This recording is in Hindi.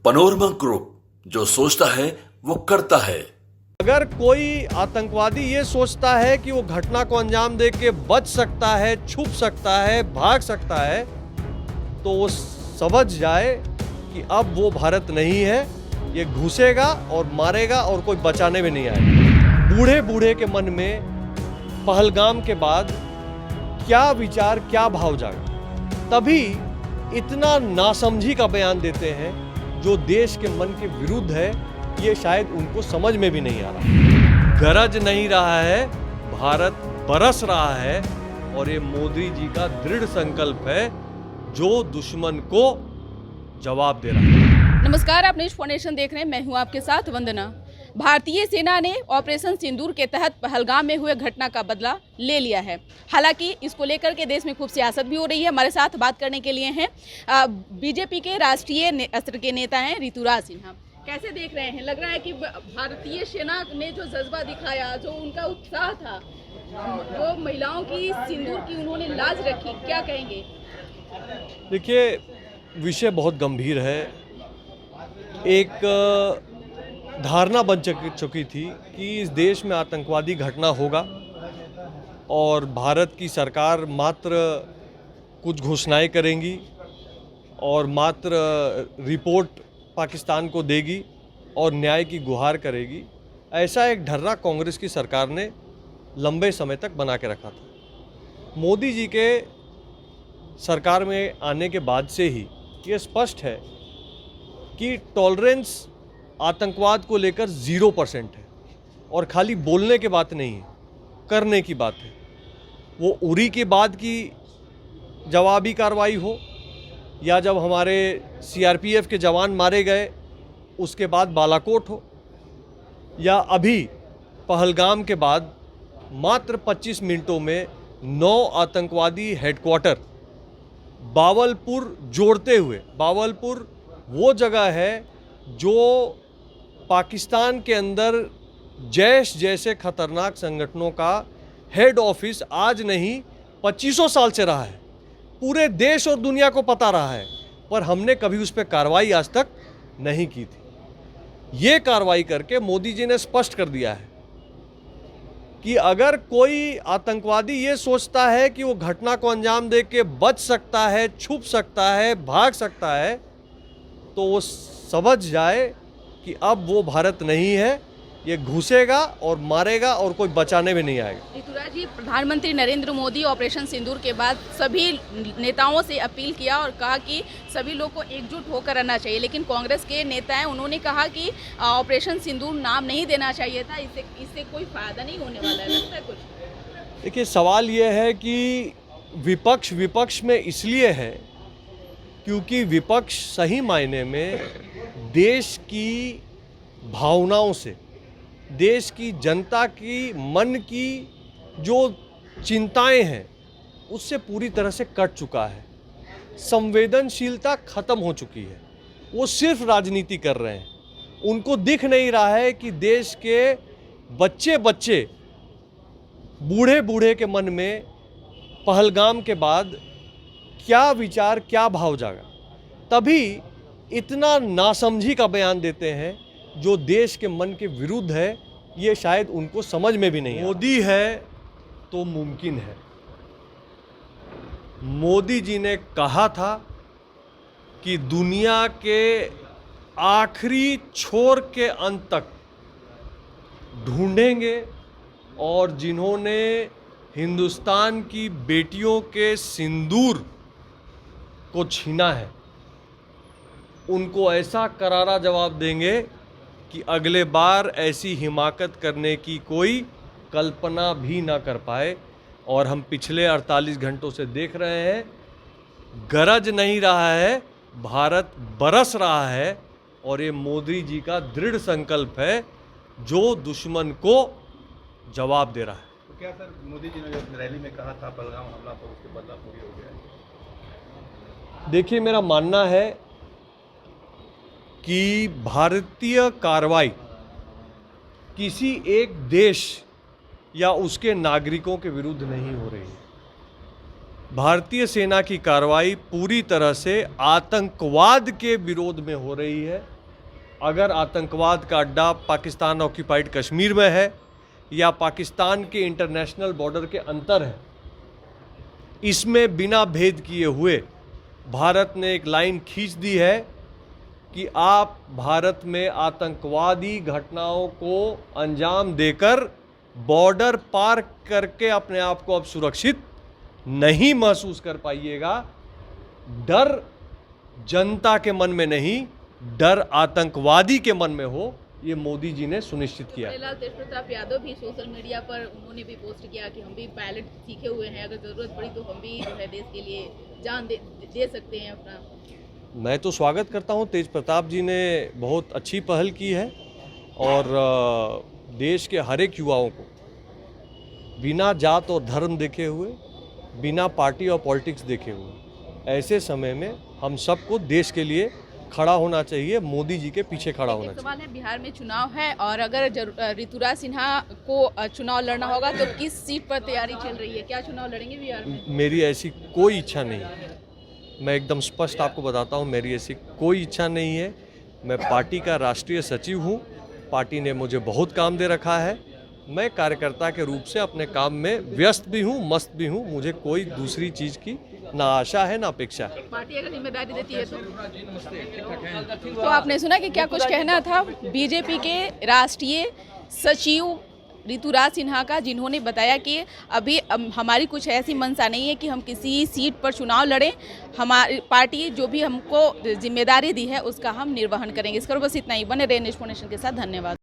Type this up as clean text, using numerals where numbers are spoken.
पनोरमा ग्रुप, जो सोचता है वो करता है। अगर कोई आतंकवादी ये सोचता है कि वो घटना को अंजाम दे के बच सकता है, छुप सकता है, भाग सकता है, तो वो समझ जाए कि अब वो भारत नहीं है। ये घुसेगा और मारेगा और कोई बचाने भी नहीं आएगा। बूढ़े बूढ़े के मन में पहलगाम के बाद क्या विचार, क्या भाव जागा, तभी इतना नासमझी का बयान देते हैं जो देश के मन के विरुद्ध है। ये शायद उनको समझ में भी नहीं आ रहा। गरज नहीं रहा है, भारत बरस रहा है, और ये मोदी जी का दृढ़ संकल्प है जो दुश्मन को जवाब दे रहा है। नमस्कार, आप न्यूज़ फाउंडेशन देख रहे हैं। मैं हूं आपके साथ वंदना। भारतीय सेना ने ऑपरेशन सिंदूर के तहत पहलगाम में हुए घटना का बदला ले लिया है। हालांकि इसको लेकर के देश में खूब सियासत भी हो रही है। हमारे साथ बात करने के लिए हैं बीजेपी के राष्ट्रीय स्तर के नेता हैं ऋतुराज सिन्हा। कैसे देख रहे हैं? लग रहा है कि भारतीय सेना ने जो जज्बा दिखाया, जो उनका उत्साह था, जो महिलाओं की सिंदूर की उन्होंने लाज रखी, क्या कहेंगे? देखिए, विषय बहुत गंभीर है। एक धारणा बन चुकी थी कि इस देश में आतंकवादी घटना होगा और भारत की सरकार मात्र कुछ घोषणाएं करेंगी और मात्र रिपोर्ट पाकिस्तान को देगी और न्याय की गुहार करेगी। ऐसा एक ढर्रा कांग्रेस की सरकार ने लंबे समय तक बना के रखा था। मोदी जी के सरकार में आने के बाद से ही ये स्पष्ट है कि टॉलरेंस आतंकवाद को लेकर 0% है, और खाली बोलने की बात नहीं है, करने की बात है। वो उरी के बाद की जवाबी कार्रवाई हो, या जब हमारे सीआरपीएफ के जवान मारे गए उसके बाद बालाकोट हो, या अभी पहलगाम के बाद मात्र 25 मिनटों में 9 आतंकवादी हेडक्वार्टर बावलपुर जोड़ते हुए। बावलपुर वो जगह है जो पाकिस्तान के अंदर जैश जैसे खतरनाक संगठनों का हेड ऑफिस आज नहीं 2500 साल से रहा है। पूरे देश और दुनिया को पता रहा है, पर हमने कभी उस पर कार्रवाई आज तक नहीं की थी। ये कार्रवाई करके मोदी जी ने स्पष्ट कर दिया है कि अगर कोई आतंकवादी ये सोचता है कि वो घटना को अंजाम दे के बच सकता है, छुप सकता है, भाग सकता है, तो वो समझ जाए कि अब वो भारत नहीं है। ये घुसेगा और मारेगा और कोई बचाने भी नहीं आएगा। ऋतुराज जी, प्रधानमंत्री नरेंद्र मोदी ऑपरेशन सिंदूर के बाद सभी नेताओं से अपील किया और कहा कि सभी लोग को एकजुट होकर रहना चाहिए, लेकिन कांग्रेस के नेता हैं, उन्होंने कहा कि ऑपरेशन सिंदूर नाम नहीं देना चाहिए था, इससे कोई फायदा नहीं होने वाला है। लगता है कुछ? देखिए, सवाल ये है कि विपक्ष में इसलिए है क्योंकि विपक्ष सही मायने में देश की भावनाओं से, देश की जनता की मन की जो चिंताएं हैं उससे पूरी तरह से कट चुका है। संवेदनशीलता खत्म हो चुकी है। वो सिर्फ राजनीति कर रहे हैं। उनको दिख नहीं रहा है कि देश के बच्चे बच्चे, बूढ़े बूढ़े के मन में पहलगाम के बाद क्या विचार, क्या भाव जागा, तभी इतना नासमझी का बयान देते हैं जो देश के मन के विरुद्ध है। ये शायद उनको समझ में भी नहीं है। मोदी है तो मुमकिन है। मोदी जी ने कहा था कि दुनिया के आखिरी छोर के अंत तक ढूंढेंगे, और जिन्होंने हिंदुस्तान की बेटियों के सिंदूर को छीना है उनको ऐसा करारा जवाब देंगे कि अगले बार ऐसी हिमाकत करने की कोई कल्पना भी ना कर पाए। और हम पिछले 48 घंटों से देख रहे हैं, गरज नहीं रहा है, भारत बरस रहा है, और ये मोदी जी का दृढ़ संकल्प है जो दुश्मन को जवाब दे रहा है। तो क्या सर, मोदी जी ने जो रैली में कहा था पहलगाम हमला, तो उसके बदला पूरी हो गया है? देखिए, मेरा मानना है कि भारतीय कार्रवाई किसी एक देश या उसके नागरिकों के विरुद्ध नहीं हो रही है। भारतीय सेना की कार्रवाई पूरी तरह से आतंकवाद के विरोध में हो रही है। अगर आतंकवाद का अड्डा पाकिस्तान ऑक्यूपाइड कश्मीर में है या पाकिस्तान के इंटरनेशनल बॉर्डर के अंतर है, इसमें बिना भेद किए हुए भारत ने एक लाइन खींच दी है कि आप भारत में आतंकवादी घटनाओं को अंजाम देकर बॉर्डर पार करके अपने आप को अब सुरक्षित नहीं महसूस कर पाइएगा। डर जनता के मन में नहीं, डर आतंकवादी के मन में हो, ये मोदी जी ने सुनिश्चित किया। फिलहाल तेज प्रताप यादव भी सोशल मीडिया पर उन्होंने भी पोस्ट किया कि हम भी पायलट सीखे हुए हैं, अगर ज़रूरत पड़ी तो हम भी जो है देश के लिए जान दे सकते हैं अपना। मैं तो स्वागत करता हूं, तेज प्रताप जी ने बहुत अच्छी पहल की है और देश के हर एक युवाओं को बिना जात और धर्म देखे हुए, बिना पार्टी और पॉलिटिक्स देखे हुए, ऐसे समय में हम सबको देश के लिए खड़ा होना चाहिए, मोदी जी के पीछे खड़ा होना चाहिए। सवाल है, बिहार में चुनाव है और अगर ऋतुराज सिन्हा को चुनाव लड़ना होगा तो किस सीट पर तैयारी चल रही है? क्या चुनाव लड़ेंगे बिहार में? मेरी ऐसी कोई इच्छा नहीं है, मैं एकदम स्पष्ट आपको बताता हूँ, मेरी ऐसी कोई इच्छा नहीं है। मैं पार्टी का राष्ट्रीय सचिव हूँ, पार्टी ने मुझे बहुत काम दे रखा है, मैं कार्यकर्ता के रूप से अपने काम में व्यस्त भी हूँ, मस्त भी हूँ, मुझे कोई दूसरी चीज़ की ना आशा है ना अपेक्षा है। पार्टी अगर जिम्मेदारी देती है तो आपने सुना कि क्या कुछ कहना था बीजेपी के राष्ट्रीय सचिव ऋतुराज सिन्हा का, जिन्होंने बताया कि अभी हमारी कुछ ऐसी मंशा नहीं है कि हम किसी सीट पर चुनाव लड़ें, हमारी पार्टी जो भी हमको जिम्मेदारी दी है उसका हम निर्वहन करेंगे। इसकर बस इतना ही। बने रहे नेशन के साथ। धन्यवाद।